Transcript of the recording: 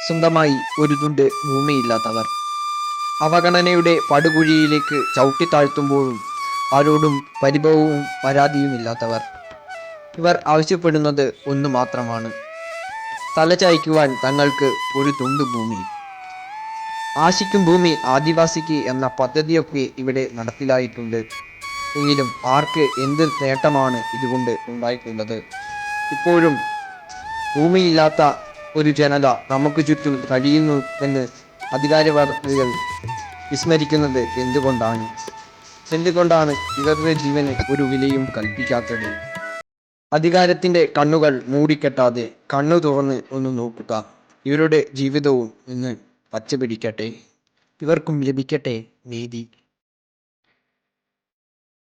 സ്വന്തമായി ഒരു തുണ്ട് ഭൂമിയില്ലാത്തവർ, അവഗണനയുടെ പടുകുഴിയിലേക്ക് ചവിട്ടിത്താഴ്ത്തുമ്പോഴും ആരോടും പരിഭവവും പരാതിയുമില്ലാത്തവർ. ഇവർ ആവശ്യപ്പെടുന്നത് ഒന്നു മാത്രമാണ്: തലചായ്ക്കുവാൻ തങ്ങൾക്ക് ഒരു തുണ്ട് ഭൂമി. ആശിക്കും ഭൂമി ആദിവാസിക്ക് എന്ന പദ്ധതിയൊക്കെ ഇവിടെ നടപ്പിലായിട്ടുണ്ട്. എങ്കിലും ആർക്ക് എന്ത് നേട്ടമാണ് ഇതുകൊണ്ട് ഉണ്ടായിട്ടുള്ളത്? ഇപ്പോഴും ഭൂമിയില്ലാത്ത ഒരു ജനത നമുക്ക് ചുറ്റും കഴിയുന്നു എന്ന് അധികാരവർഗങ്ങൾ വിസ്മരിക്കുന്നത് എന്തുകൊണ്ടാണ്? എന്തുകൊണ്ടാണ് ഇവരുടെ ജീവന് ഒരു വിലയും കൽപ്പിക്കാത്തത്? അധികാരത്തിൻ്റെ കണ്ണുകൾ മൂടിക്കെട്ടാതെ കണ്ണു തുറന്ന് ഒന്ന് നോക്കുക. ഇവരുടെ ജീവിതവും ഇന്ന് പച്ചപിടിക്കട്ടെ. ഇവർക്കും ലഭിക്കട്ടെ നീതി.